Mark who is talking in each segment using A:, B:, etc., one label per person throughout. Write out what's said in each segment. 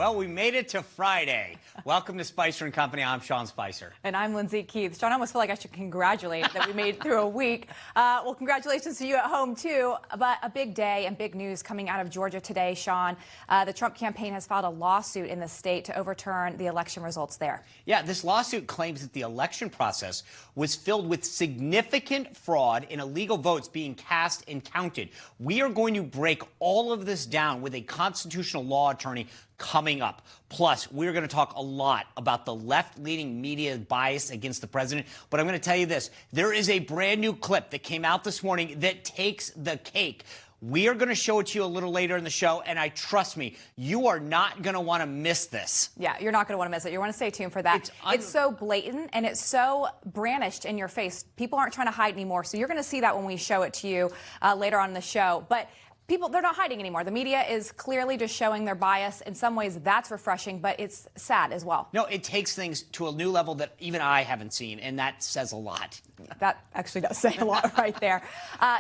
A: Well, we made it to Friday. Welcome to Spicer and Company. I'm Sean Spicer.
B: And I'm Lindsay Keith. Sean, I almost feel like I should congratulate that we made it through a week. Well, congratulations to you at home, too. But a big day and big news coming out of Georgia today, Sean. The Trump campaign has filed a lawsuit in the state to overturn the election results there.
A: Yeah, this lawsuit claims that the election process was filled with significant fraud and illegal votes being cast and counted. We are going to break all of this down with a constitutional law attorney coming up. Plus, we're going to talk a lot about the left-leaning media bias against the president. But I'm going to tell you this. There is a brand new clip that came out this morning that takes the cake. We are going to show it to you a little later in the show, and trust me, you are not going to want to miss this.
B: Yeah, you're not going to want to miss it. You want to stay tuned for that. It's so blatant, and it's so brandished in your face. People aren't trying to hide anymore, so you're going to see that when we show it to you later on in the show. But people, they're not hiding anymore. The media is clearly just showing their bias. In some ways, that's refreshing, but it's sad as well.
A: No, it takes things to a new level that even I haven't seen, and that says a lot.
B: That actually does say a lot right there.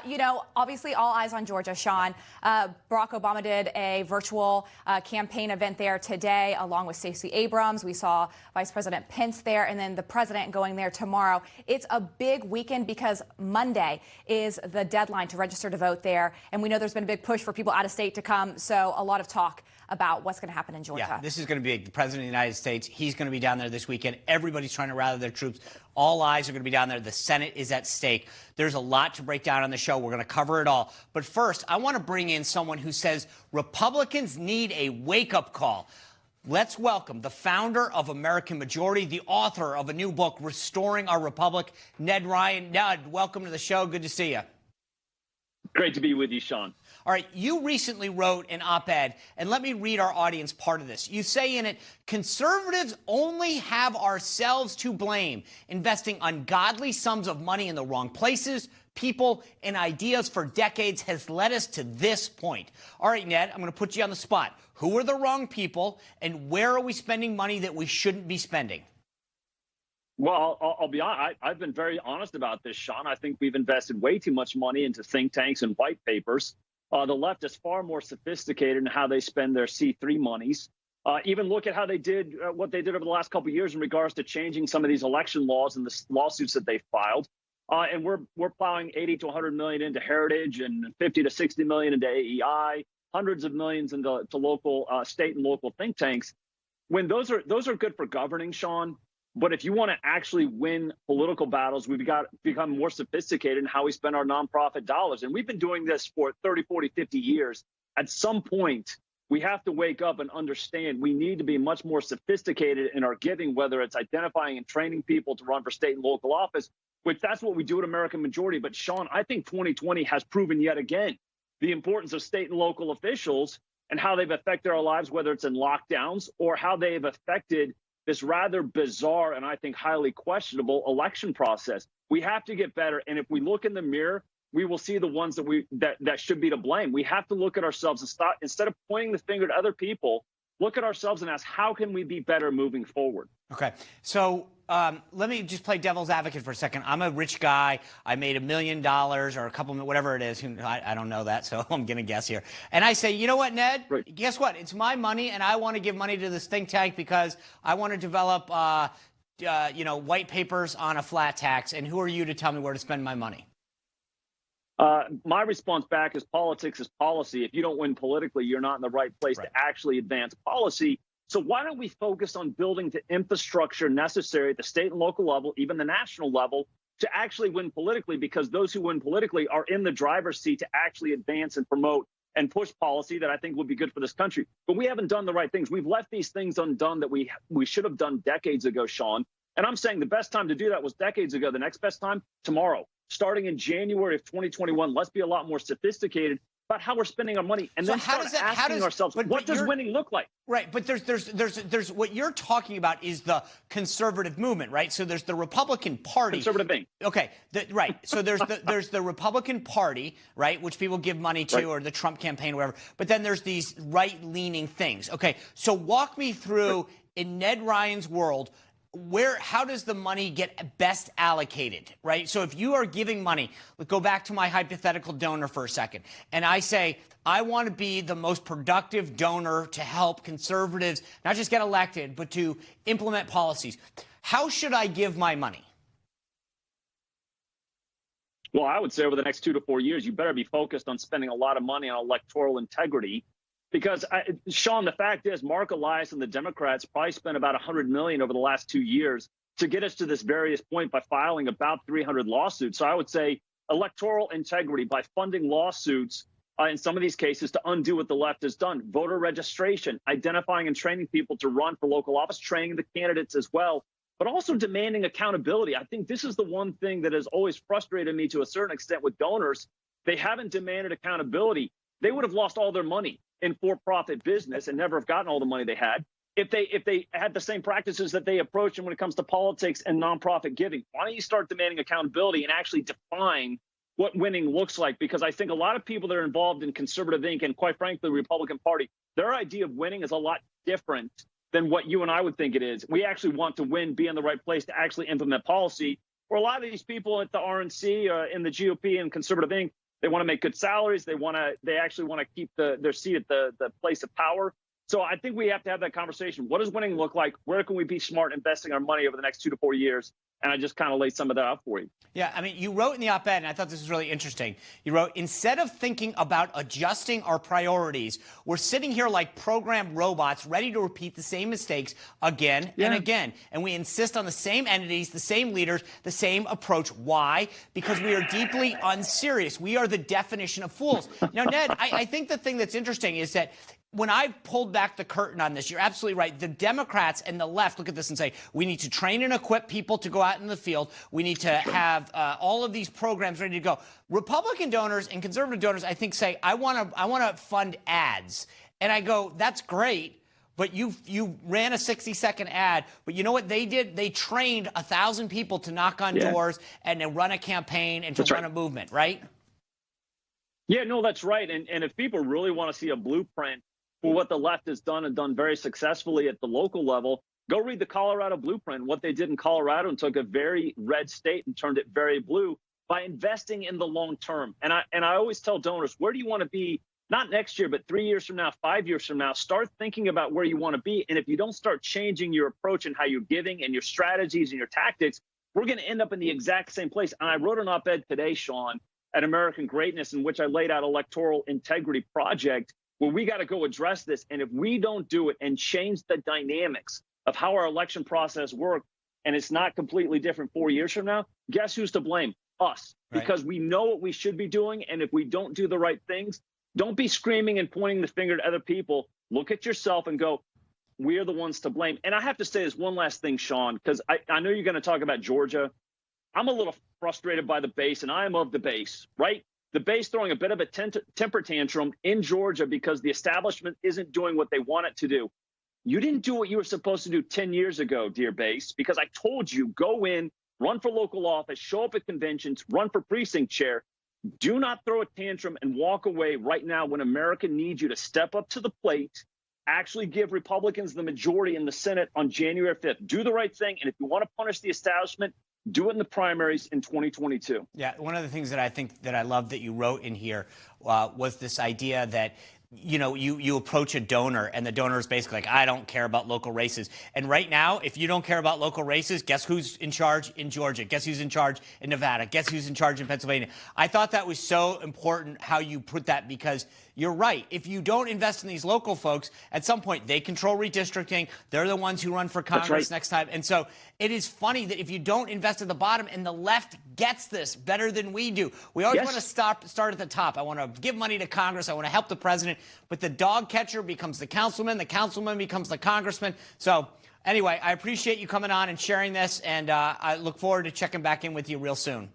B: You know, obviously all eyes on Georgia, Sean. Barack Obama did a virtual campaign event there today, along with Stacey Abrams. We saw Vice President Pence there, and then the president going there tomorrow. It's a big weekend because Monday is the deadline to register to vote there. And we know there's been a big push for people out of state to come. So a lot of talk about what's going to happen in Georgia.
A: Yeah, this is going to be the president of the United States. He's going to be down there this weekend. Everybody's trying to rally their troops. All eyes are going to be down there. The Senate is at stake. There's a lot to break down on the show. We're going to cover it all. But first, I want to bring in someone who says Republicans need a wake-up call. Let's welcome the founder of American Majority, the author of a new book, Restoring Our Republic, Ned Ryan. Ned, welcome to the show. Good to see you.
C: Great to be with you, Sean.
A: All right, you recently wrote an op-ed, and let me read our audience part of this. You say in it, conservatives only have ourselves to blame, investing ungodly sums of money in the wrong places, people, and ideas for decades has led us to this point. All right, Ned, I'm going to put you on the spot. Who are the wrong people, and where are we spending money that we shouldn't be spending?
C: Well, I'll be honest. I've been very honest about this, Sean. I think we've invested way too much money into think tanks and white papers. The left is far more sophisticated in how they spend their C3 monies. Even look at how they did what they did over the last couple of years in regards to changing some of these election laws and the lawsuits that they filed. And we're plowing 80 to 100 million into Heritage and 50 to 60 million into AEI, hundreds of millions into local, state and local think tanks. When those are good for governing, Sean. But if you want to actually win political battles, we've got to become more sophisticated in how we spend our nonprofit dollars. And we've been doing this for 30, 40, 50 years. At some point, we have to wake up and understand we need to be much more sophisticated in our giving, whether it's identifying and training people to run for state and local office, which that's what we do at American Majority. But, Sean, I think 2020 has proven yet again the importance of state and local officials and how they've affected our lives, whether it's in lockdowns or how they've affected this rather bizarre and I think highly questionable election process. We have to get better. And if we look in the mirror, we will see the ones that should be to blame. We have to look at ourselves and stop, instead of pointing the finger at other people, look at ourselves and ask, how can we be better moving forward?
A: Okay. So let me just play devil's advocate for a second. I'm a rich guy. I made $1 million or a couple, whatever it is. I don't know that, so I'm going to guess here. And I say, you know what, Ned?
C: Right.
A: Guess what? It's my money, and I want to give money to this think tank because I want to develop, white papers on a flat tax. And who are you to tell me where to spend my money?
C: My response back is politics is policy. If you don't win politically, you're not in the right place to actually advance policy. So why don't we focus on building the infrastructure necessary at the state and local level, even the national level, to actually win politically? Because those who win politically are in the driver's seat to actually advance and promote and push policy that I think would be good for this country. But we haven't done the right things. We've left these things undone that we should have done decades ago, Sean. And I'm saying the best time to do that was decades ago. The next best time, tomorrow. Starting in January of 2021, let's be a lot more sophisticated about how we're spending our money, and then asking ourselves, what does winning look like?
A: Right, but there's what you're talking about is the conservative movement, right? So there's the Republican Party.
C: Conservative thing.
A: Okay, right. So there's the Republican Party, right, which people give money to, or the Trump campaign, whatever. But then there's these right-leaning things. Okay, so walk me through in Ned Ryan's world. how does the money get best allocated, right? So if you are giving money, let's go back to my hypothetical donor for a second, and I say, I want to be the most productive donor to help conservatives not just get elected, but to implement policies. How should I give my money?
C: Well, I would say over the next 2 to 4 years, you better be focused on spending a lot of money on electoral integrity. Because, Sean, the fact is, Mark Elias and the Democrats probably spent about $100 million over the last 2 years to get us to this various point by filing about 300 lawsuits. So I would say electoral integrity by funding lawsuits in some of these cases to undo what the left has done. Voter registration, identifying and training people to run for local office, training the candidates as well, but also demanding accountability. I think this is the one thing that has always frustrated me to a certain extent with donors. They haven't demanded accountability. They would have lost all their money in for-profit business and never have gotten all the money they had if they had the same practices that they approach when it comes to politics and nonprofit giving. Why don't you start demanding accountability and actually define what winning looks like? Because I think a lot of people that are involved in Conservative Inc. and quite frankly, the Republican Party, their idea of winning is a lot different than what you and I would think it is. We actually want to win, be in the right place to actually implement policy. Where a lot of these people at the RNC, in the GOP and Conservative Inc., they want to make good salaries. They actually want to keep their seat at the place of power. So I think we have to have that conversation. What does winning look like? Where can we be smart investing our money over the next 2 to 4 years? And I just kind of laid some of that out for you.
A: Yeah, I mean, you wrote in the op-ed, and I thought this was really interesting. You wrote, instead of thinking about adjusting our priorities, we're sitting here like programmed robots ready to repeat the same mistakes again and again. And we insist on the same entities, the same leaders, the same approach. Why? Because we are deeply unserious. We are the definition of fools. Now, Ned, I think the thing that's interesting is that when I pulled back the curtain on this, you're absolutely right. The Democrats and the left look at this and say, we need to train and equip people to go out in the field. We need to have all of these programs ready to go. Republican donors and conservative donors, I think, say, I want to fund ads. And I go, that's great. But you ran a 60-second ad. But you know what they did? They trained 1,000 people to knock on doors and to run a campaign and to run a movement, right?
C: Yeah, no, that's right. And if people really want to see a blueprint for what the left has done and done very successfully at the local level, go read the Colorado blueprint, what they did in Colorado and took a very red state and turned it very blue by investing in the long term. And I always tell donors, where do you want to be? Not next year, but 3 years from now, 5 years from now, start thinking about where you want to be. And if you don't start changing your approach and how you're giving and your strategies and your tactics, we're going to end up in the exact same place. And I wrote an op-ed today, Sean, at American Greatness, in which I laid out electoral integrity project where we got to go address this. And if we don't do it and change the dynamics of how our election process works, and it's not completely different 4 years from now, guess who's to blame? Us. Right. Because we know what we should be doing. And if we don't do the right things, don't be screaming and pointing the finger at other people. Look at yourself and go, we're the ones to blame. And I have to say this one last thing, Sean, because I know you're going to talk about Georgia. I'm a little frustrated by the base, and I am of the base, right? The base throwing a bit of a temper tantrum in Georgia because the establishment isn't doing what they want it to do. You didn't do what you were supposed to do 10 years ago, dear base, because I told you, go in, run for local office, show up at conventions, run for precinct chair. Do not throw a tantrum and walk away right now when America needs you to step up to the plate, actually give Republicans the majority in the Senate on January 5th. Do the right thing. And if you want to punish the establishment, do it in the primaries in 2022.
A: Yeah, one of the things that I think that I love that you wrote in here was this idea that, you know, you approach a donor and the donor is basically like, I don't care about local races. And right now, if you don't care about local races, guess who's in charge in Georgia? Guess who's in charge in Nevada? Guess who's in charge in Pennsylvania? I thought that was so important how you put that, because you're right. If you don't invest in these local folks, at some point they control redistricting. They're the ones who run for Congress next time. And so it is funny that if you don't invest at the bottom, and the left gets this better than we do. We always want to start at the top. I want to give money to Congress. I want to help the president. But the dog catcher becomes the councilman becomes the congressman. So anyway, I appreciate you coming on and sharing this, and I look forward to checking back in with you real soon.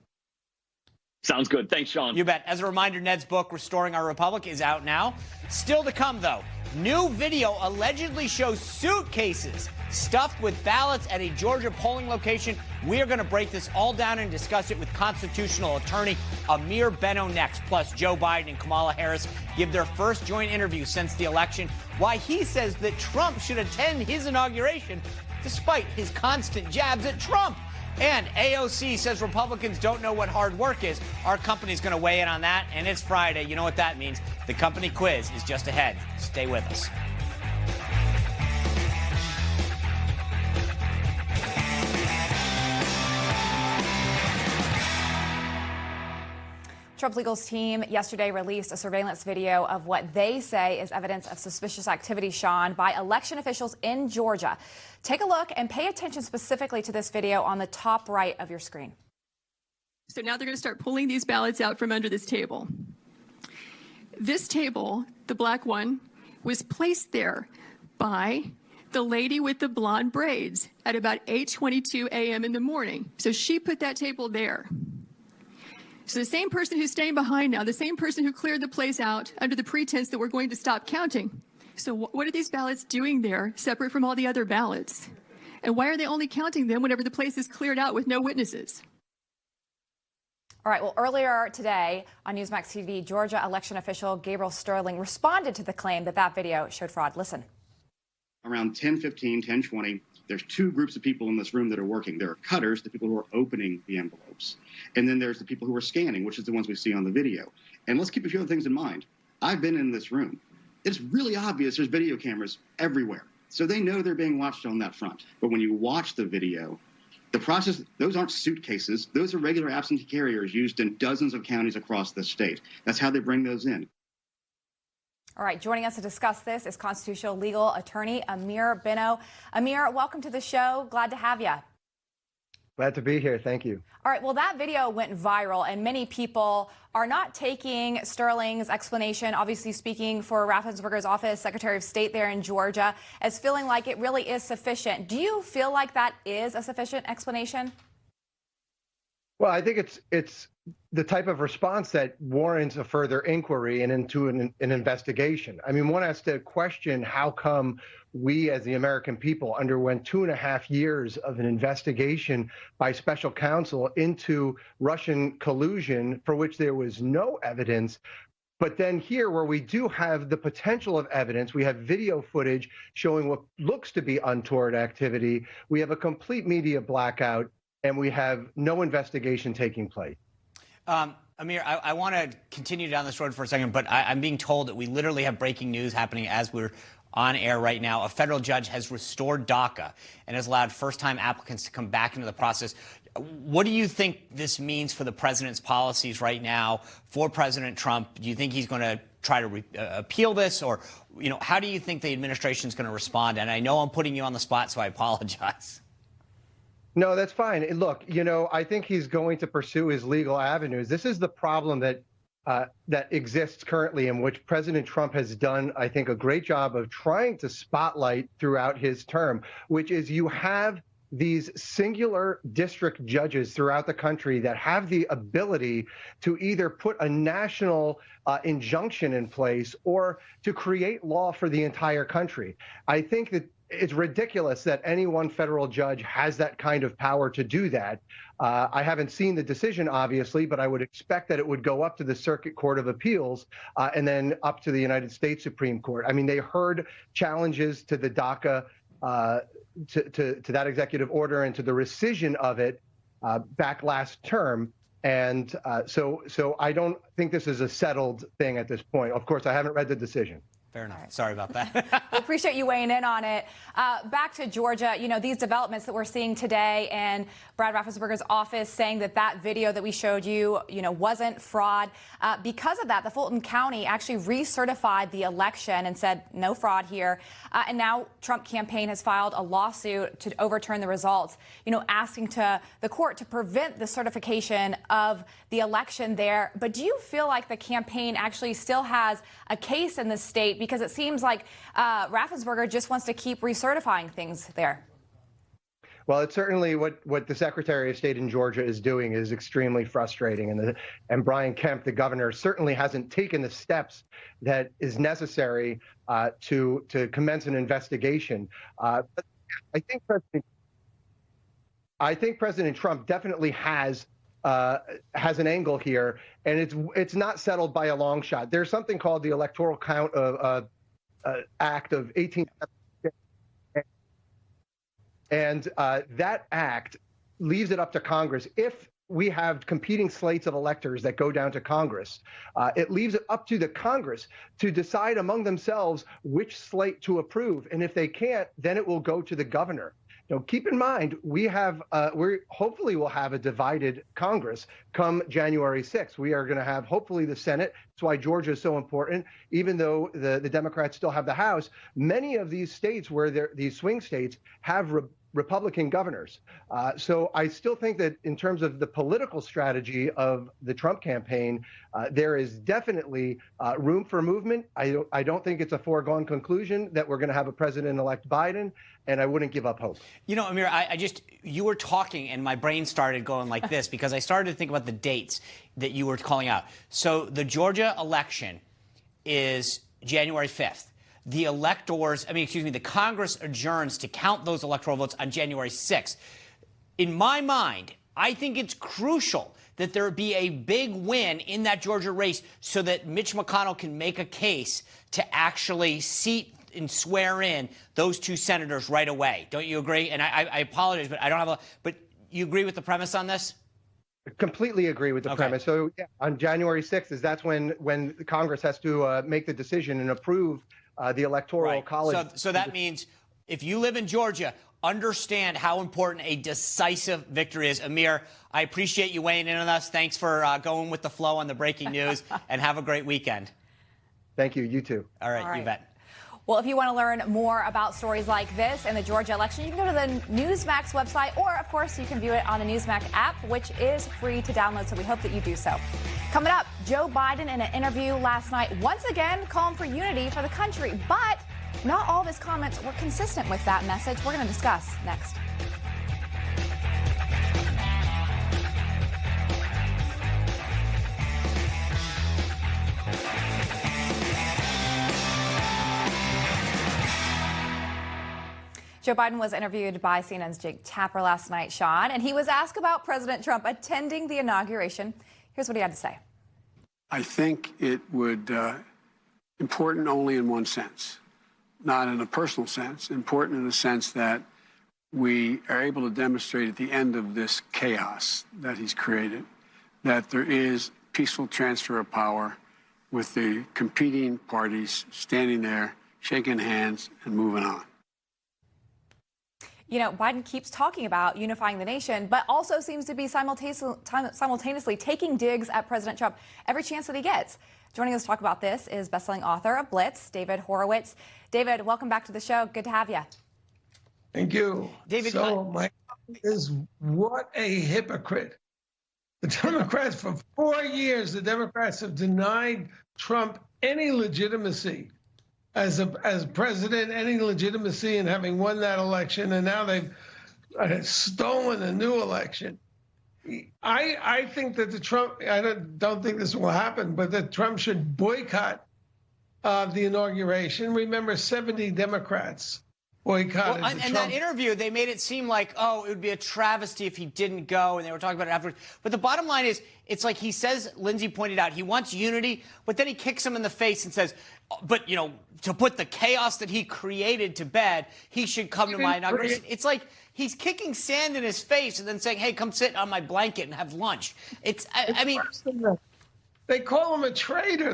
C: Sounds good. Thanks, Sean.
A: You bet. As a reminder, Ned's book, Restoring Our Republic, is out now. Still to come, though. New video allegedly shows suitcases stuffed with ballots at a Georgia polling location. We are going to break this all down and discuss it with constitutional attorney Amir Benno next. Plus, Joe Biden and Kamala Harris give their first joint interview since the election. Why he says that Trump should attend his inauguration despite his constant jabs at Trump. And AOC says Republicans don't know what hard work is. Our company's going to weigh in on that, and it's Friday. You know what that means. The company quiz is just ahead. Stay with us.
B: Trump Legal's team yesterday released a surveillance video of what they say is evidence of suspicious activity, Sean, by election officials in Georgia. Take a look and pay attention specifically to this video on the top right of your screen.
D: So now they're going to start pulling these ballots out from under this table. This table, the black one, was placed there by the lady with the blonde braids at about 8:22 a.m. in the morning. So she put that table there. So the same person who's staying behind now, the same person who cleared the place out under the pretense that we're going to stop counting. So what are these ballots doing there separate from all the other ballots? And why are they only counting them whenever the place is cleared out with no witnesses?
B: All right, well, earlier today on Newsmax TV, Georgia election official Gabriel Sterling responded to the claim that that video showed fraud. Listen.
E: Around 10:15, 10:20, there's two groups of people in this room that are working. There are cutters, the people who are opening the envelopes. And then there's the people who are scanning, which is the ones we see on the video. And let's keep a few other things in mind. I've been in this room. It's really obvious there's video cameras everywhere. So they know they're being watched on that front. But when you watch the video, the process, those aren't suitcases. Those are regular absentee carriers used in dozens of counties across the state. That's how they bring those in.
B: All right, joining us to discuss this is constitutional legal attorney Amir Benno. Amir, welcome to the show. Glad to have you.
F: Glad to be here. Thank you.
B: All right, well, that video went viral, and many people are not taking Sterling's explanation, obviously speaking for Raffensperger's office, Secretary of State there in Georgia, as feeling like it really is sufficient. Do you feel like that is a sufficient explanation?
F: Well, I think it's the type of response that warrants a further inquiry and into an investigation. I mean, one has to question how come we as the American people underwent 2.5 years of an investigation by special counsel into Russian collusion for which there was no evidence. But then here, where we do have the potential of evidence, we have video footage showing what looks to be untoward activity. We have a complete media blackout, and we have no investigation taking place.
A: Amir, I want to continue down this road for a second, but I'm being told that we literally have breaking news happening as we're on air right now. A federal judge has restored DACA and has allowed first-time applicants to come back into the process. What do you think this means for the president's policies right now, for President Trump? Do you think he's going to try to appeal this, or how do you think the administration is going to respond? And I know I'm putting you on the spot, so I apologize.
F: No, that's fine. Look, I think he's going to pursue his legal avenues. This is the problem that exists currently, in which President Trump has done, I think, a great job of trying to spotlight throughout his term, which is you have these singular district judges throughout the country that have the ability to either put a national injunction in place or to create law for the entire country. I think that it's ridiculous that any one federal judge has that kind of power to do that. I haven't seen the decision, obviously, but I would expect that it would go up to the Circuit Court of Appeals and then up to the United States Supreme Court. I mean, they heard challenges to the DACA, to that executive order and to the rescission of it back last term. And so I don't think this is a settled thing at this point. Of course, I haven't read the decision.
A: Fair enough. Right. Sorry about that.
B: We appreciate you weighing in on it. Back to Georgia, these developments that we're seeing today, and Brad Raffensperger's office saying that video that we showed you, wasn't fraud. Because of that, the Fulton County actually recertified the election and said no fraud here. And now Trump campaign has filed a lawsuit to overturn the results, asking to the court to prevent the certification of the election there. But do you feel like the campaign actually still has a case in the state? Because it seems like Raffensperger just wants to keep recertifying things there.
F: Well, it's certainly what the Secretary of State in Georgia is doing is extremely frustrating, and Brian Kemp, the governor, certainly hasn't taken the steps that is necessary to commence an investigation. But I think President Trump definitely has an angle here, and it's not settled by a long shot. There's something called the Electoral Count of Act of 1876. And that act leaves it up to Congress. If we have competing slates of electors that go down to Congress, it leaves it up to the Congress to decide among themselves which slate to approve. And if they can't, then it will go to the governor. Keep in mind, we hopefully will have a divided Congress come January 6th. We are going to have hopefully the Senate. That's why Georgia is so important. Even though the Democrats still have the House, many of these states these swing states have Republican governors. So I still think that in terms of the political strategy of the Trump campaign, there is definitely room for movement. I don't think it's a foregone conclusion that we're going to have a president-elect Biden, and I wouldn't give up hope.
A: Amir, you were talking and my brain started going like this because I started to think about the dates that you were calling out. So the Georgia election is January 5th. The Congress adjourns to count those electoral votes on January 6th. In my mind, I think it's crucial that there be a big win in that Georgia race so that Mitch McConnell can make a case to actually seat and swear in those two senators right away. Don't you agree? And I apologize, but I don't have but you agree with the premise on this?
F: Completely agree with the premise. So yeah, on January 6th that's when Congress has to make the decision and approve the Electoral College.
A: So that means if you live in Georgia, understand how important a decisive victory is. Amir, I appreciate you weighing in on us. Thanks for going with the flow on the breaking news, and have a great weekend.
F: Thank you. You too.
A: All right. You bet.
B: Well, if you want to learn more about stories like this and the Georgia election, you can go to the Newsmax website, or, of course, you can view it on the Newsmax app, which is free to download, so we hope that you do so. Coming up, Joe Biden in an interview last night once again calling for unity for the country, but not all of his comments were consistent with that message. We're going to discuss next. Joe Biden was interviewed by CNN's Jake Tapper last night, Sean, and he was asked about President Trump attending the inauguration. Here's what he had to say.
G: I think it would important only in one sense, not in a personal sense, important in the sense that we are able to demonstrate at the end of this chaos that he's created that there is peaceful transfer of power with the competing parties standing there, shaking hands and moving on.
B: Biden keeps talking about unifying the nation, but also seems to be simultaneously taking digs at President Trump every chance that he gets. Joining us to talk about this is bestselling author of Blitz, David Horowitz. David, welcome back to the show. Good to have you.
H: Thank you.
A: David,
H: so my question is, what a hypocrite. The Democrats, for 4 years, the Democrats have denied Trump any legitimacy as president, any legitimacy in having won that election, and now they've stolen a new election. I think that I don't think this will happen, but that Trump should boycott the inauguration. Remember, 70 Democrats boycotted
A: Trump. In that interview, they made it seem like, it would be a travesty if he didn't go, and they were talking about it afterwards. But the bottom line is, it's like he says, Lindsay pointed out, he wants unity, but then he kicks him in the face and says, but, to put the chaos that he created to bed, he should come to my inauguration. It's like he's kicking sand in his face and then saying, hey, come sit on my blanket and have lunch. I mean,
H: they call him a traitor.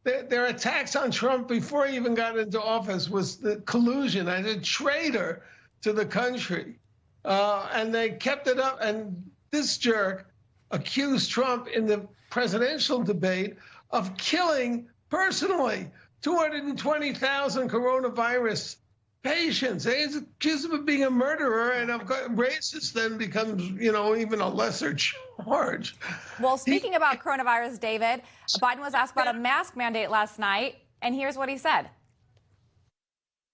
H: Their attacks on Trump before he even got into office was the collusion as a traitor to the country. And they kept it up. And this jerk accused Trump in the presidential debate of killing personally 220,000 coronavirus patients. They accused him of being a murderer, and racist then becomes, even a lesser charge.
B: Well, speaking about coronavirus, David, Biden was asked about a mask mandate last night, and here's what he said.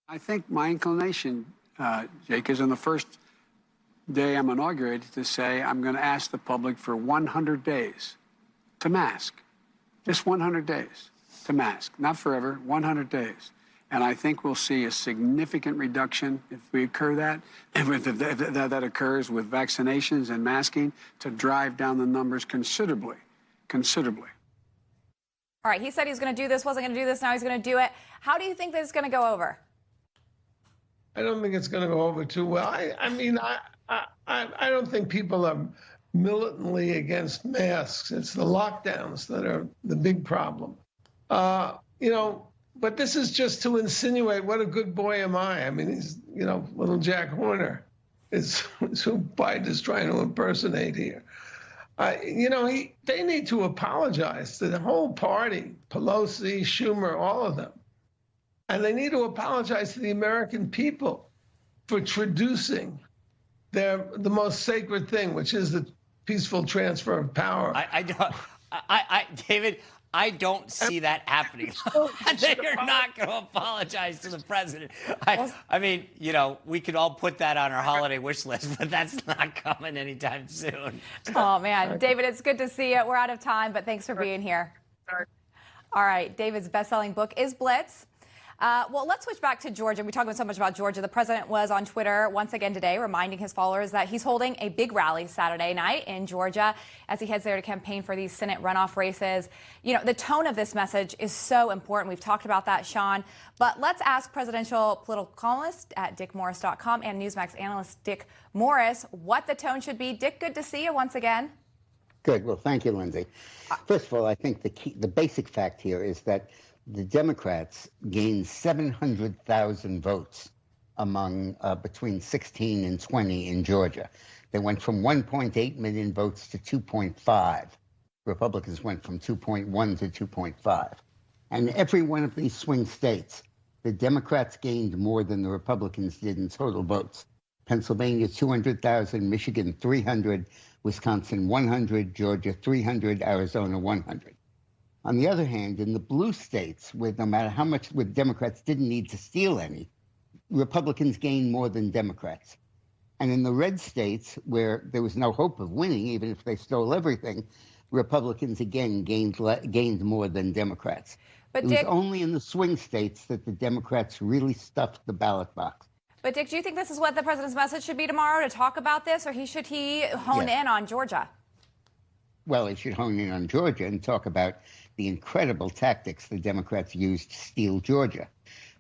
G: I think my inclination Jake, is on the first day I'm inaugurated to say I'm going to ask the public for 100 days to mask. Just 100 days to mask. Not forever, 100 days. And I think we'll see a significant reduction if we occur that, if that occurs with vaccinations and masking to drive down the numbers considerably.
B: All right, he said he's going to do this, wasn't going to do this, now he's going to do it. How do you think this is going to go over?
H: I don't think it's going to go over too well. I mean, I don't think people are militantly against masks. It's the lockdowns that are the big problem. You know, but this is just to insinuate what a good boy am I. I mean, he's, you know, little Jack Horner is who Biden is trying to impersonate here. You know, they need to apologize to the whole party, Pelosi, Schumer, all of them. And they need to apologize to the American people for traducing the most sacred thing, which is the peaceful transfer of power.
A: David, I don't see that happening. They're not going to apologize to the president. I mean, you know, we could all put that on our holiday wish list, but that's not coming anytime soon.
B: Oh, man. David, it's good to see you. We're out of time, but thanks for being here. All right. David's best-selling book is Blitz. Well, let's switch back to Georgia. We talked so much about Georgia. The president was on Twitter once again today, reminding his followers that he's holding a big rally Saturday night in Georgia as he heads there to campaign for these Senate runoff races. You know, the tone of this message is so important. We've talked about that, Sean. But let's ask presidential political columnist at DickMorris.com and Newsmax analyst Dick Morris what the tone should be. Dick, good to see you once again.
I: Good. Well, thank you, Lindsay. First of all, I think the basic fact here is that the Democrats gained 700,000 votes among between 16 and 20 in Georgia. They went from 1.8 million votes to 2.5. Republicans went from 2.1 to 2.5. And every one of these swing states, the Democrats gained more than the Republicans did in total votes. Pennsylvania, 200,000, Michigan, 300, Wisconsin, 100, Georgia, 300, Arizona, 100. On the other hand, in the blue states, where no matter how much the Democrats didn't need to steal any, Republicans gained more than Democrats. And in the red states, where there was no hope of winning, even if they stole everything, Republicans again gained more than Democrats. But Dick, it was only in the swing states that the Democrats really stuffed the ballot box.
B: But Dick, do you think this is what the president's message should be tomorrow, to talk about this, or should he hone in on Georgia?
I: Well, he should hone in on Georgia and talk about the incredible tactics the Democrats used to steal Georgia.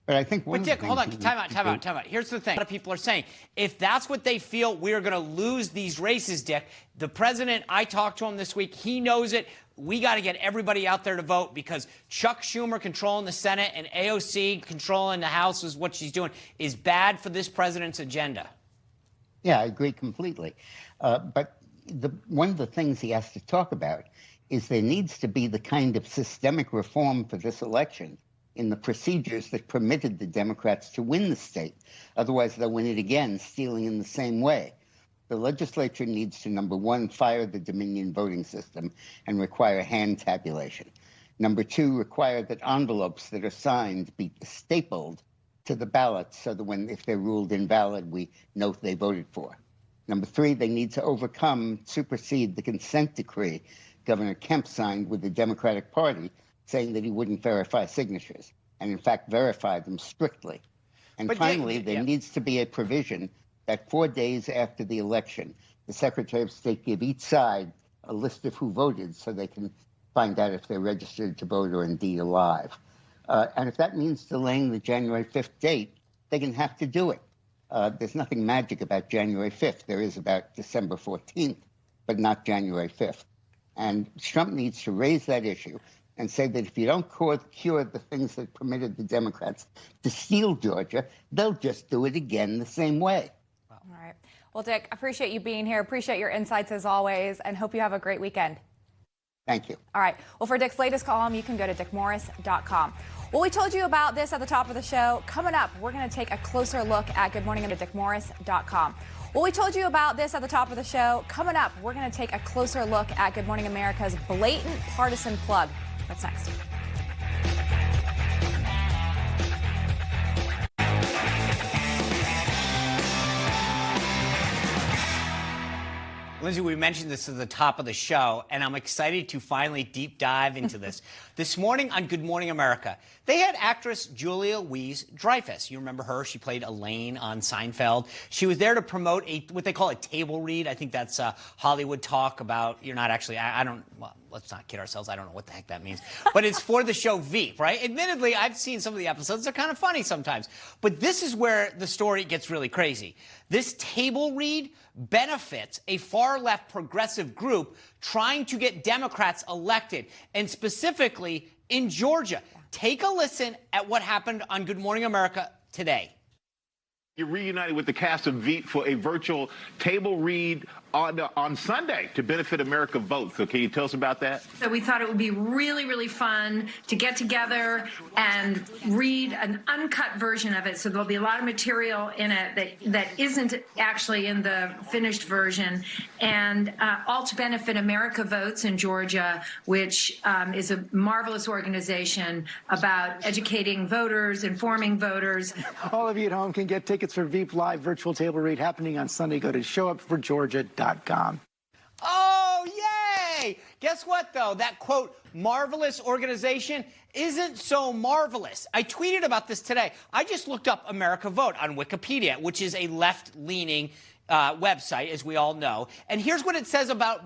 I: But I think
A: Dick, hold on. Time out. Here's the thing. A lot of people are saying, if that's what they feel, we're going to lose these races, Dick. The president, I talked to him this week. He knows it. We got to get everybody out there to vote because Chuck Schumer controlling the Senate and AOC controlling the House is what she's doing is bad for this president's agenda.
I: Yeah, I agree completely. But one of the things he has to talk about is there needs to be the kind of systemic reform for this election in the procedures that permitted the Democrats to win the state. Otherwise, they'll win it again, stealing in the same way. The legislature needs to, number one, fire the Dominion voting system and require hand tabulation. Number two, require that envelopes that are signed be stapled to the ballot so that if they're ruled invalid, we know they voted for. Number three, they need to supersede the consent decree Governor Kemp signed with the Democratic Party, saying that he wouldn't verify signatures, and in fact verify them strictly. And but finally, there needs to be a provision that 4 days after the election, the Secretary of State give each side a list of who voted so they can find out if they're registered to vote or indeed alive. And if that means delaying the January 5th date, they're going to have to do it. There's nothing magic about January 5th. There is about December 14th, but not January 5th. And Trump needs to raise that issue and say that if you don't cure the things that permitted the Democrats to steal Georgia, they'll just do it again the same way.
B: All right. Well, Dick, appreciate you being here. Appreciate your insights as always, and hope you have a great weekend.
I: Thank you.
B: All right. Well, for Dick's latest column, you can go to DickMorris.com. Well, we told you about this at the top of the show. Coming up, we're going to take a closer look at Good Morning at DickMorris.com. Well, we told you about this at the top of the show. Coming up, we're going to take a closer look at Good Morning America's blatant partisan plug. That's next.
A: Lindsay, we mentioned this at the top of the show, and I'm excited to finally deep dive into this. This morning on Good Morning America, they had actress Julia Louis-Dreyfus. You remember her? She played Elaine on Seinfeld. She was there to promote what they call a table read. I think that's Hollywood talk about, you're not actually, I don't, well, let's not kid ourselves. I don't know what the heck that means. But it's for the show Veep, right? Admittedly, I've seen some of the episodes. They're kind of funny sometimes. But this is where the story gets really crazy. This table read benefits a far-left progressive group trying to get Democrats elected, and specifically in Georgia. Take a listen at what happened on Good Morning America today.
J: You reunited with the cast of Veep for a virtual table read on Sunday to benefit America Votes. So can you tell us about that?
K: So we thought it would be really, really fun to get together and read an uncut version of it. So there'll be a lot of material in it that isn't actually in the finished version, and all to benefit America Votes in Georgia, which is a marvelous organization about educating voters, informing voters.
L: All of you at home can get tickets for Veep Live virtual table read happening on Sunday. Go to showupforgeorgia.com.
A: Oh, yay! Guess what, though? That, quote, marvelous organization isn't so marvelous. I tweeted about this today. I just looked up America Vote on Wikipedia, which is a left-leaning website, as we all know. And here's what it says about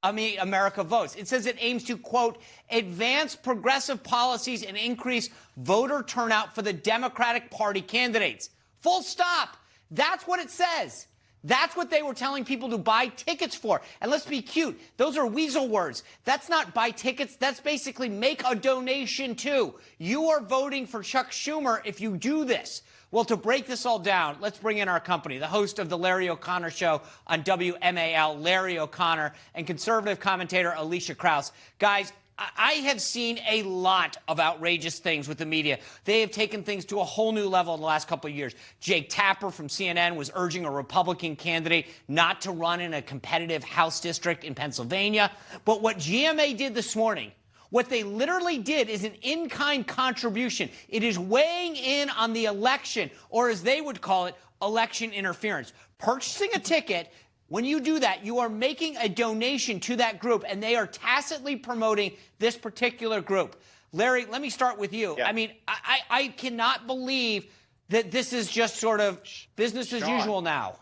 A: America Votes. It says it aims to, quote, advance progressive policies and increase voter turnout for the Democratic Party candidates. Full stop. That's what it says. That's what they were telling people to buy tickets for. And let's be cute. Those are weasel words. That's not buy tickets. That's basically make a donation to. You are voting for Chuck Schumer if you do this. Well, to break this all down, let's bring in our company, the host of the Larry O'Connor Show on WMAL, Larry O'Connor, and conservative commentator Alicia Krause. Guys, I have seen a lot of outrageous things with the media. They have taken things to a whole new level in the last couple of years. Jake Tapper from CNN was urging a Republican candidate not to run in a competitive House district in Pennsylvania. But what GMA did this morning, what they literally did is an in-kind contribution. It is weighing in on the election, or as they would call it, election interference. Purchasing a ticket. When you do that, you are making a donation to that group, and they are tacitly promoting this particular group. Larry, let me start with you. Yeah. I mean, I cannot believe that this is just sort of business as usual now.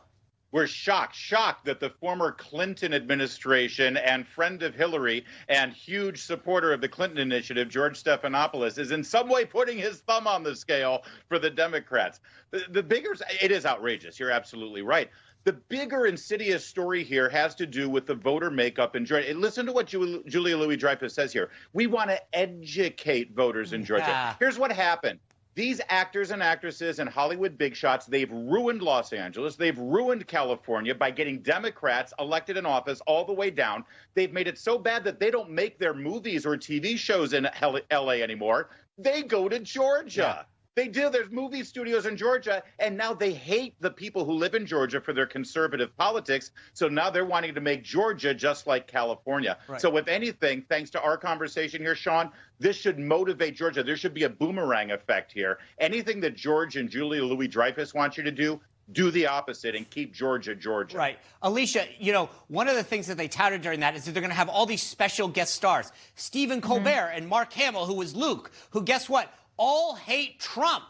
M: We're shocked that the former Clinton administration and friend of Hillary and huge supporter of the Clinton initiative, George Stephanopoulos, is in some way putting his thumb on the scale for the Democrats. The bigger, it is outrageous. You're absolutely right. The bigger insidious story here has to do with the voter makeup in Georgia. Listen to what Julia Louis-Dreyfus says here. We want to educate voters in Georgia. Yeah. Here's what happened. These actors and actresses and Hollywood big shots, they've ruined Los Angeles. They've ruined California by getting Democrats elected in office all the way down. They've made it so bad that they don't make their movies or TV shows in L.A. anymore. They go to Georgia. Yeah. They do. There's movie studios in Georgia, and now they hate the people who live in Georgia for their conservative politics. So now they're wanting to make Georgia just like California. Right. So if anything, thanks to our conversation here, Sean, this should motivate Georgia. There should be a boomerang effect here. Anything that George and Julia Louis-Dreyfus want you to do the opposite and keep Georgia, Georgia.
A: Right. Alicia, you know, one of the things that they touted during that is that they're going to have all these special guest stars. Stephen Colbert and Mark Hamill, who was Luke, who, guess what? All hate Trump.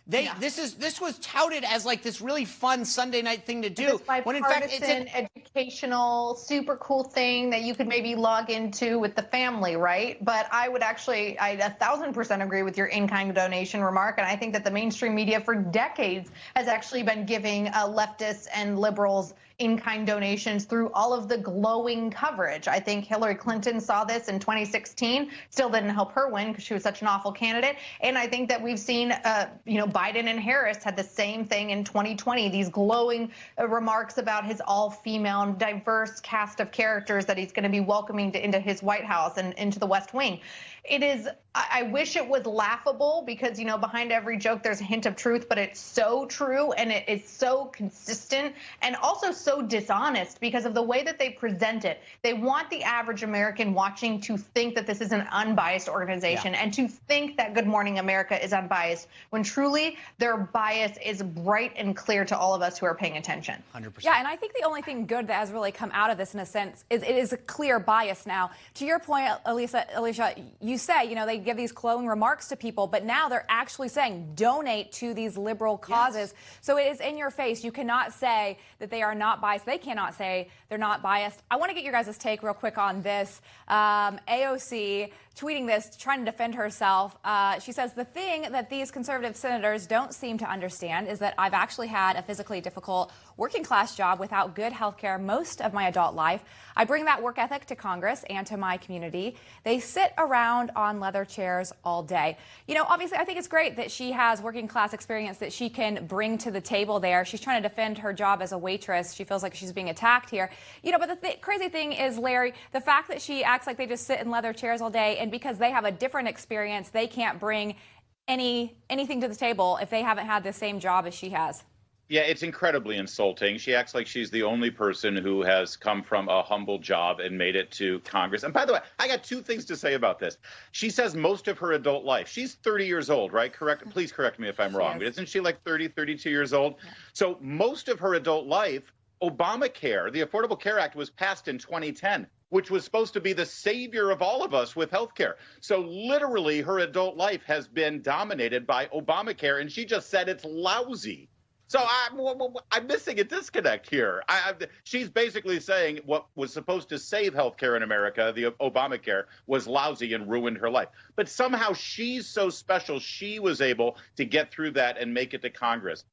A: This was touted as like this really fun Sunday night thing to do.
N: When in fact it's an educational, super cool thing that you could maybe log into with the family, right? But I would actually, I 1,000% agree with your in-kind donation remark, and I think that the mainstream media for decades has actually been giving leftists and liberals in-kind donations through all of the glowing coverage. I think Hillary Clinton saw this in 2016, still didn't help her win because she was such an awful candidate. And I think that we've seen, Biden and Harris had the same thing in 2020, these glowing remarks about his all-female and diverse cast of characters that he's going to be welcoming into his White House and into the West Wing. It is, I wish it was laughable because, you know, behind every joke there's a hint of truth, but it's so true and it is so consistent and also so dishonest because of the way that they present it. They want the average American watching to think that this is an unbiased organization and to think that Good Morning America is unbiased when truly their bias is bright and clear to all of us who are paying attention.
B: 100%. Yeah, and I think the only thing good that has really come out of this in a sense is it is a clear bias now. To your point, Alicia, you say, you know, they give these glowing remarks to people, but now they're actually saying donate to these liberal causes. So it is in your face. You cannot say that they are not biased. They cannot say they're not biased. I want to get your guys' take real quick on this. AOC tweeting this, trying to defend herself. She says, the thing that these conservative senators don't seem to understand is that I've actually had a physically difficult working class job without good health care most of my adult life. I bring that work ethic to Congress and to my community. They sit around on leather chairs all day. You know, obviously, I think it's great that she has working class experience that she can bring to the table there. She's trying to defend her job as a waitress. She feels like she's being attacked here. You know, but the crazy thing is, Larry, the fact that she acts like they just sit in leather chairs all day, and because they have a different experience, they can't bring anything to the table if they haven't had the same job as she has.
M: Yeah, it's incredibly insulting. She acts like she's the only person who has come from a humble job and made it to Congress. And by the way, I got two things to say about this. She says most of her adult life. She's 30 years old, right? Please correct me if I'm wrong. But isn't she like 30, 32 years old? Yeah. So most of her adult life, Obamacare, the Affordable Care Act, was passed in 2010. Which was supposed to be the savior of all of us with health care. So literally her adult life has been dominated by Obamacare, and she just said it's lousy. So I'm missing a disconnect here. She's basically saying what was supposed to save health care in America, the Obamacare, was lousy and ruined her life. But somehow she's so special, she was able to get through that and make it to Congress.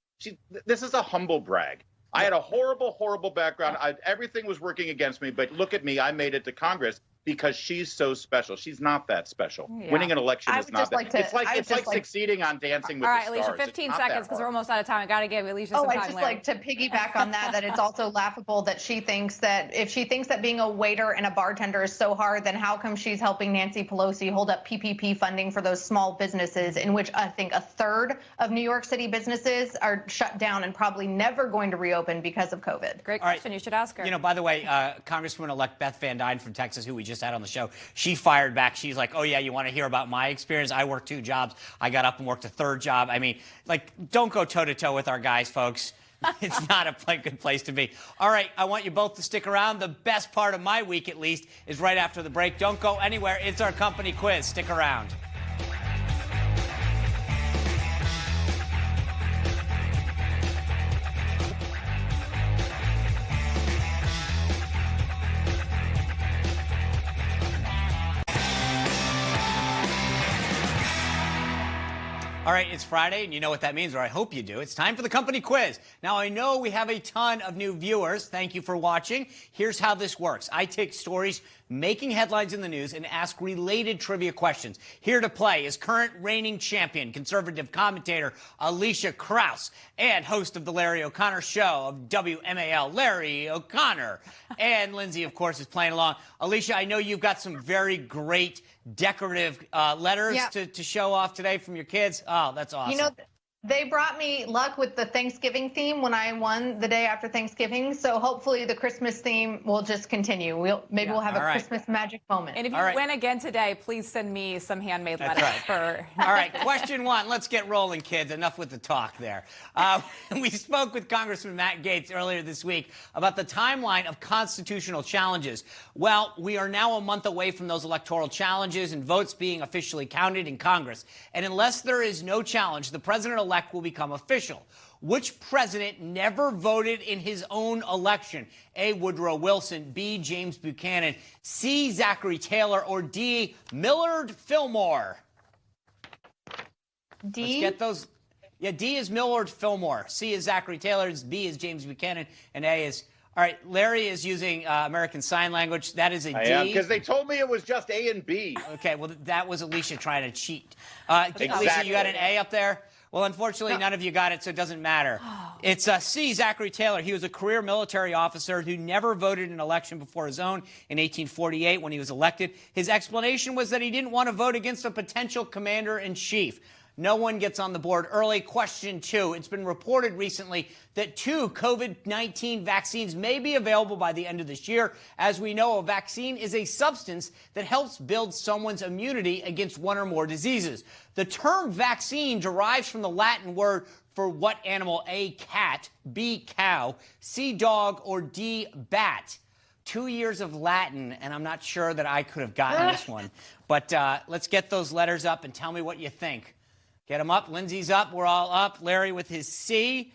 M: This is a humble brag. I had a horrible, horrible background. Everything was working against me, but look at me. I made it to Congress because she's so special. She's not that special. Yeah. Winning an election is not that. It's like succeeding on Dancing with the Stars.
B: All right, Alicia, 15 seconds because we're almost out of time. I got to give Alicia some time.
N: I just like to piggyback on that it's also laughable that she thinks that if she thinks that being a waiter and a bartender is so hard, then how come she's helping Nancy Pelosi hold up PPP funding for those small businesses in which I think a third of New York City businesses are shut down and probably never going to reopen because of COVID?
B: Great question. You should ask her.
A: You know, by the way, Congresswoman-elect Beth Van Duyne from Texas, who we just had on the show, she fired back. She's like, oh, yeah, you want to hear about my experience? I worked 2 jobs. I got up and worked a 3rd job. I mean, like, don't go toe-to-toe with our guys, folks. It's not a good place to be. All right, I want you both to stick around. The best part of my week, at least, is right after the break. Don't go anywhere. It's our company quiz. Stick around. All right, it's Friday, and you know what that means, or I hope you do. It's time for the company quiz. Now, I know we have a ton of new viewers. Thank you for watching. Here's how this works. I take stories making headlines in the news and ask related trivia questions. Here to play is current reigning champion, conservative commentator Alicia Krause, and host of the Larry O'Connor Show of WMAL, Larry O'Connor. And Lindsay, of course, is playing along. Alicia, I know you've got some very great decorative letters to show off today from your kids. Oh, that's awesome.
N: You know, they brought me luck with the Thanksgiving theme when I won the day after Thanksgiving. So hopefully the Christmas theme will just continue. We'll have a Christmas magic moment.
B: And if you win again today, please send me some handmade letters.
A: All right, question 1. Let's get rolling, kids. Enough with the talk there. We spoke with Congressman Matt Gaetz earlier this week about the timeline of constitutional challenges. Well, we are now a month away from those electoral challenges and votes being officially counted in Congress. And unless there is no challenge, the president-elect will become official. Which president never voted in his own election? A, Woodrow Wilson, B, James Buchanan, C, Zachary Taylor, or D, Millard Fillmore?
N: D?
A: Let's get those. Yeah, D is Millard Fillmore. C is Zachary Taylor. B is James Buchanan. And A is... All right, Larry is using American Sign Language. That is a D. I am,
M: because they told me it was just A and B.
A: Okay, well, that was Alicia trying to cheat. Exactly. Alicia, you got an A up there? Well, unfortunately, none of you got it, so it doesn't matter. It's C. Zachary Taylor. He was a career military officer who never voted in an election before his own in 1848 when he was elected. His explanation was that he didn't want to vote against a potential commander-in-chief. No one gets on the board early. Question 2. It's been reported recently that 2 COVID-19 vaccines may be available by the end of this year. As we know, a vaccine is a substance that helps build someone's immunity against one or more diseases. The term vaccine derives from the Latin word for what animal? A, cat, B, cow, C, dog, or D, bat. 2 years of Latin, and I'm not sure that I could have gotten this one. But let's get those letters up and tell me what you think. Get them up. Lindsay's up. We're all up. Larry with his C.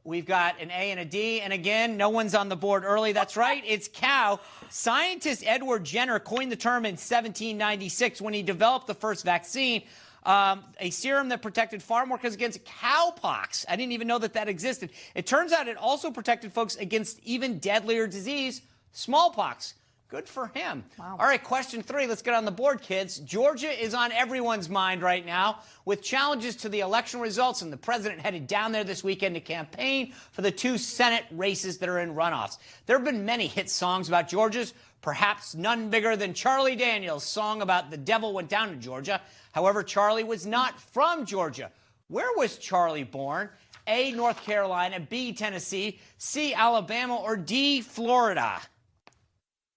A: We've got an A and a D. And again, no one's on the board early. That's right. It's cow. Scientist Edward Jenner coined the term in 1796 when he developed the first vaccine, a serum that protected farm workers against cowpox. I didn't even know that existed. It turns out it also protected folks against even deadlier disease, smallpox. Good for him. Wow. All right, question 3. Let's get on the board, kids. Georgia is on everyone's mind right now with challenges to the election results, and the president headed down there this weekend to campaign for the 2 Senate races that are in runoffs. There have been many hit songs about Georgia's, perhaps none bigger than Charlie Daniels' song about the devil went down to Georgia. However, Charlie was not from Georgia. Where was Charlie born? A, North Carolina, B, Tennessee, C, Alabama, or D, Florida?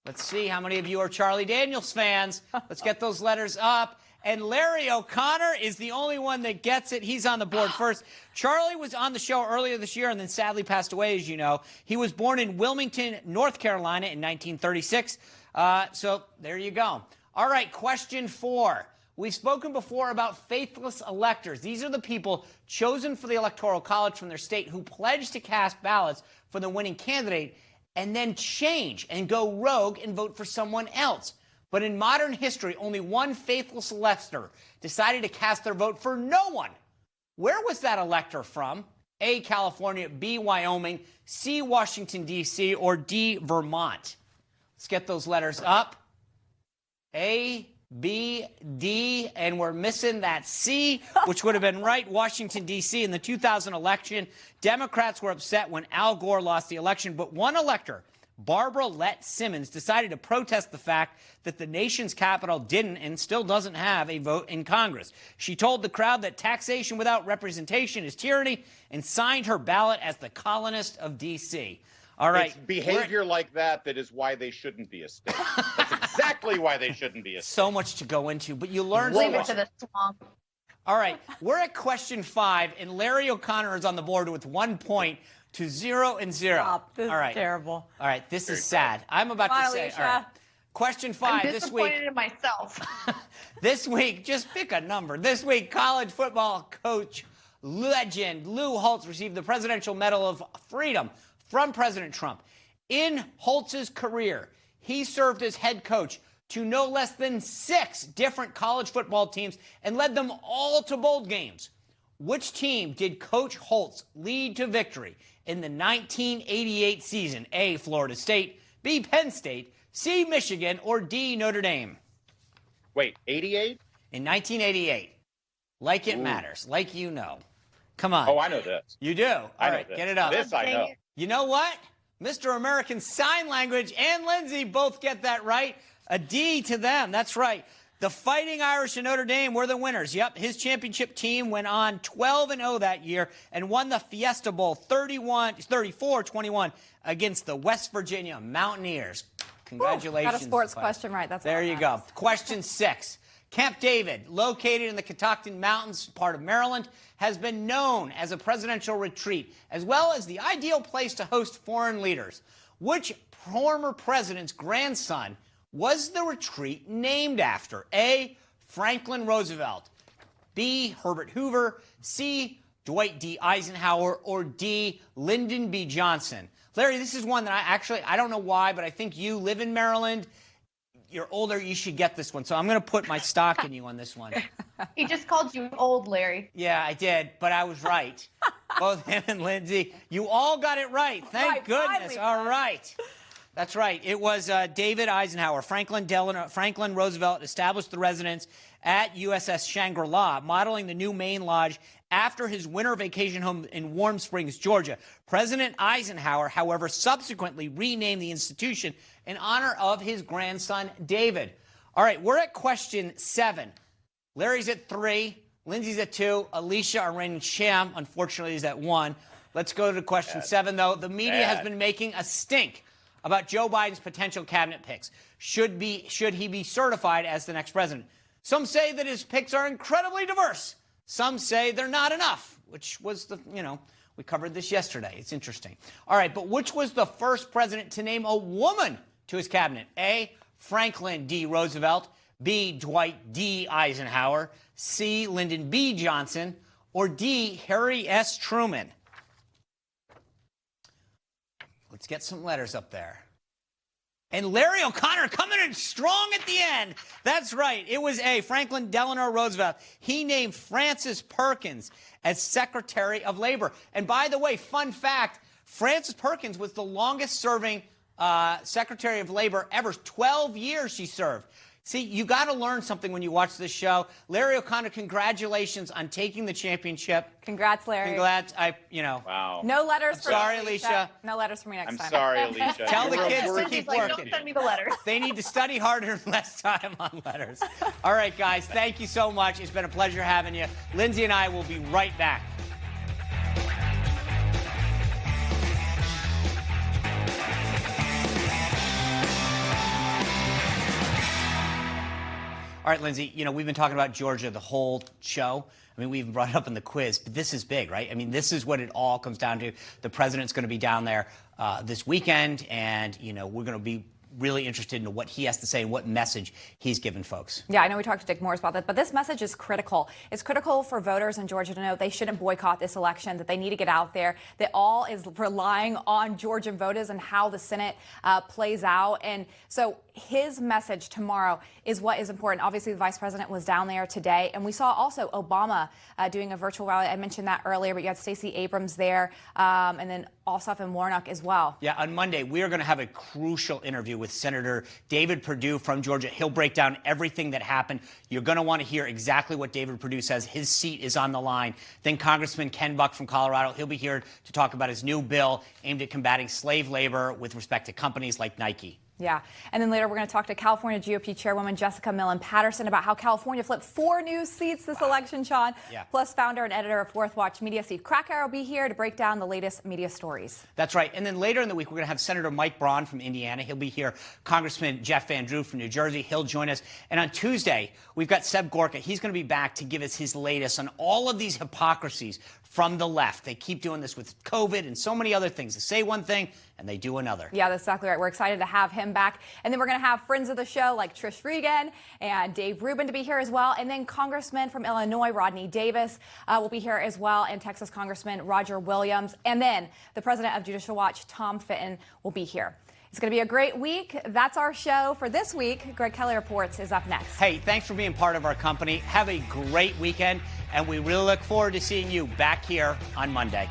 A: Let's see how many of you are Charlie Daniels fans. Let's get those letters up. And Larry O'Connor is the only one that gets it. He's on the board first. Charlie was on the show earlier this year and then sadly passed away, as you know. He was born in Wilmington, North Carolina in 1936. So there you go. All right, question 4. We've spoken before about faithless electors. These are the people chosen for the Electoral College from their state who pledge to cast ballots for the winning candidate and then change and go rogue and vote for someone else. But in modern history, only one faithless elector decided to cast their vote for no one. Where was that elector from? A, California, B, Wyoming, C, Washington, D.C., or D, Vermont? Let's get those letters up. A, B, D, and we're missing that C, which would have been right. Washington, D.C. In the 2000 election, Democrats were upset when Al Gore lost the election, but one elector, Barbara Lett Simmons, decided to protest the fact that the nation's capital didn't and still doesn't have a vote in Congress. She told the crowd that taxation without representation is tyranny and signed her ballot as the colonist of D.C. All right.
M: It's behavior like that is why they shouldn't be a state. That's exactly why they shouldn't be a state.
A: So much to go into, but you learn so
N: Leave it
A: much.
N: to the swamp.
A: All right, we're at question 5, and Larry O'Connor is on the board with 1 point to 0 and 0.
B: Stop. This
A: all right.
B: is terrible.
A: All right, this is sad. I'm about to say.
B: Alicia.
A: All right. Question 5
N: I'm
A: this week.
N: disappointed in myself.
A: This week, just pick a number. This week, college football coach legend Lou Holtz received the Presidential Medal of Freedom from President Trump. In Holtz's career, he served as head coach to no less than 6 different college football teams and led them all to bowl games. Which team did Coach Holtz lead to victory in the 1988 season? A, Florida State, B, Penn State, C, Michigan, or D, Notre Dame?
M: Wait, 88?
A: In 1988. Like it matters, like you know. Come on.
M: Oh, I know this.
A: You do? All
M: I know
A: right,
M: this.
A: get it up.
M: This I know.
A: You know what? Mr. American Sign Language and Lindsay both get that right. A D to them. That's right. The Fighting Irish of Notre Dame were the winners. Yep, his championship team went on 12-0 that year and won the Fiesta Bowl 34-21 against the West Virginia Mountaineers. Congratulations.
B: Got a sports question right. That's
A: there
B: all
A: you go. Question 6. Camp David, located in the Catoctin Mountains, part of Maryland, has been known as a presidential retreat, as well as the ideal place to host foreign leaders. Which former president's grandson was the retreat named after? A, Franklin Roosevelt, B, Herbert Hoover, C, Dwight D. Eisenhower, or D, Lyndon B. Johnson? Larry, this is one that I don't know why, but I think you live in Maryland. You're older, you should get this one. So I'm going to put my stock in you on this one.
N: He just called you old, Larry.
A: Yeah, I did, but I was right. Both him and Lindsay, you all got it right. Thank goodness. All right. That's right. It was David Eisenhower. Franklin Roosevelt established the residence at USS Shangri-La, modeling the new main lodge after his winter vacation home in Warm Springs, Georgia. President Eisenhower, however, subsequently renamed the institution in honor of his grandson, David. All right, we're at question 7. Larry's at 3. Lindsay's at 2. Alicia, our reigning champ, unfortunately, is at 1. Let's go to question 7, though. The media has been making a stink about Joe Biden's potential cabinet picks. Should he be certified as the next president? Some say that his picks are incredibly diverse. Some say they're not enough, which was we covered this yesterday. It's interesting. All right, but which was the first president to name a woman to his cabinet? A, Franklin D. Roosevelt, B, Dwight D. Eisenhower, C, Lyndon B. Johnson, or D, Harry S. Truman? Let's get some letters up there. And Larry O'Connor coming in strong at the end. That's right. It was A, Franklin Delano Roosevelt. He named Frances Perkins as Secretary of Labor. And by the way, fun fact, Frances Perkins was the longest serving Secretary of Labor ever. 12 years she served. See, you got to learn something when you watch this show. Larry O'Connor, congratulations on taking the championship.
B: Congrats, Larry.
A: Congrats.
M: Wow.
B: No letters for
A: sorry,
B: me,
A: Alicia.
B: No letters for me next time.
M: I'm sorry, Alicia.
A: Tell the kids to keep working.
N: Don't send me the letter.
A: They need to study harder and less time on letters. All right, guys, thank you so much. It's been a pleasure having you. Lindsay and I will be right back. All right, Lindsay, we've been talking about Georgia the whole show. I mean, we even brought it up in the quiz, but this is big, right? I mean, this is what it all comes down to. The president's going to be down there this weekend, and, we're going to be really interested in what he has to say and what message he's given folks.
B: Yeah, I know we talked to Dick Morris about that, but this message is critical. It's critical for voters in Georgia to know they shouldn't boycott this election, that they need to get out there, that all is relying on Georgian voters and how the Senate plays out. And so his message tomorrow is what is important. Obviously, the vice president was down there today, and we saw also Obama doing a virtual rally. I mentioned that earlier, but you had Stacey Abrams there, and then Ossoff and Warnock as well.
A: Yeah, on Monday, we are going to have a crucial interview with Senator David Perdue from Georgia. He'll break down everything that happened. You're going to want to hear exactly what David Perdue says. His seat is on the line. Then Congressman Ken Buck from Colorado, he'll be here to talk about his new bill aimed at combating slave labor with respect to companies like Nike.
B: Yeah. And then later we're going to talk to California GOP Chairwoman Jessica Millen Patterson about how California flipped 4 new seats this election, Sean. Yeah. Plus founder and editor of Fourth Watch Media, Steve Krakauer, will be here to break down the latest media stories.
A: That's right. And then later in the week, we're going to have Senator Mike Braun from Indiana. He'll be here. Congressman Jeff Van Drew from New Jersey. He'll join us. And on Tuesday, we've got Seb Gorka. He's going to be back to give us his latest on all of these hypocrisies from the left. They keep doing this with COVID and so many other things. They say one thing and they do another.
B: Yeah, that's exactly right. We're excited to have him back. And then we're going to have friends of the show like Trish Regan and Dave Rubin to be here as well. And then Congressman from Illinois, Rodney Davis, will be here as well. And Texas Congressman Roger Williams. And then the president of Judicial Watch, Tom Fitton, will be here. It's going to be a great week. That's our show for this week. Greg Kelly Reports is up next.
A: Hey, thanks for being part of our company. Have a great weekend, and we really look forward to seeing you back here on Monday.